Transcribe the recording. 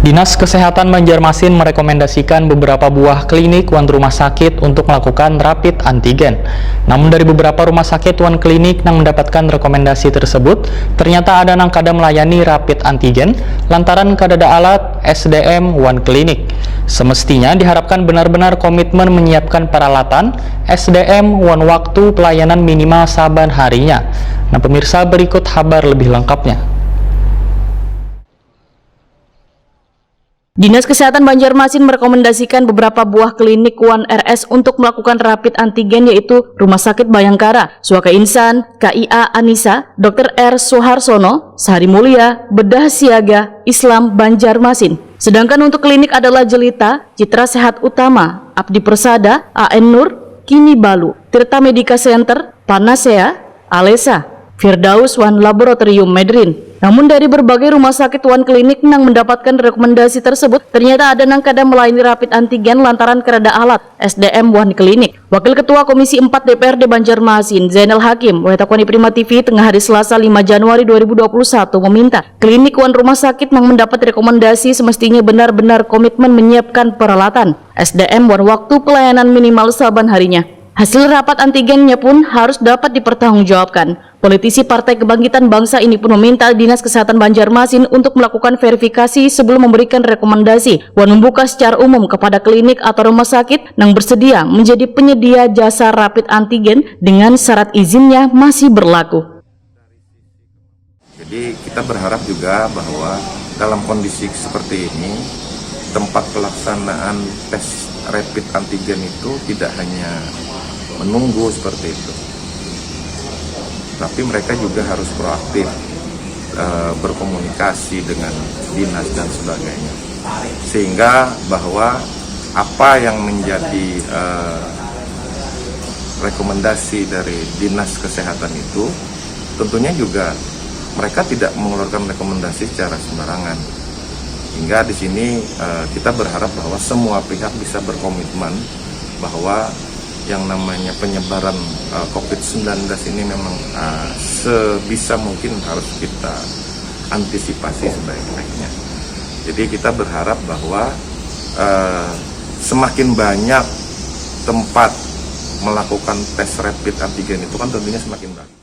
Dinas Kesehatan Banjarmasin merekomendasikan beberapa buah klinik wan rumah sakit untuk melakukan rapid antigen. Namun dari beberapa rumah sakit wan klinik yang mendapatkan rekomendasi tersebut, ternyata ada yang kada melayani rapid antigen lantaran kadada alat SDM wan klinik. Semestinya diharapkan benar-benar komitmen menyiapkan peralatan SDM wan waktu pelayanan minimal saban harinya. Nah pemirsa, berikut kabar lebih lengkapnya. Dinas Kesehatan Banjarmasin merekomendasikan beberapa buah klinik wan RS untuk melakukan rapid antigen, yaitu Rumah Sakit Bayangkara, Suaka Insan, KIA Anissa, Dr. R. Soeharsono, Sehari Mulia, Bedah Siaga, Islam Banjarmasin. Sedangkan untuk klinik adalah Jelita, Citra Sehat Utama, Abdi Persada, AN Nur, Kini Balu, Tirta Medika Center, Panacea, Alesa, Firdaus Wan Laboratorium Medrin. Namun dari berbagai rumah sakit wan klinik yang mendapatkan rekomendasi tersebut, ternyata ada yang kada melayani rapid antigen lantaran kerada alat SDM wan klinik. Wakil Ketua Komisi 4 DPRD Banjarmasin, Zainal Hakim, Wetakoni Prima TV tengah hari Selasa 5 Januari 2021 meminta klinik wan rumah sakit yang mendapat rekomendasi semestinya benar-benar komitmen menyiapkan peralatan SDM wan waktu pelayanan minimal saban harinya. Hasil rapat antigennya pun harus dapat dipertanggungjawabkan. Politisi Partai Kebangkitan Bangsa ini pun meminta Dinas Kesehatan Banjarmasin untuk melakukan verifikasi sebelum memberikan rekomendasi wan membuka secara umum kepada klinik atau rumah sakit yang bersedia menjadi penyedia jasa rapid antigen dengan syarat izinnya masih berlaku. Jadi kita berharap juga bahwa dalam kondisi seperti ini, tempat pelaksanaan tes rapid antigen itu tidak hanya menunggu seperti itu, tapi mereka juga harus proaktif, berkomunikasi dengan dinas dan sebagainya, sehingga bahwa apa yang menjadi rekomendasi dari dinas kesehatan itu tentunya juga mereka tidak mengeluarkan rekomendasi secara sembarangan. Hingga di sini kita berharap bahwa semua pihak bisa berkomitmen bahwa yang namanya penyebaran COVID-19 ini memang sebisa mungkin harus kita antisipasi sebaik-baiknya. Jadi kita berharap bahwa semakin banyak tempat melakukan tes rapid antigen itu kan tentunya semakin bagus.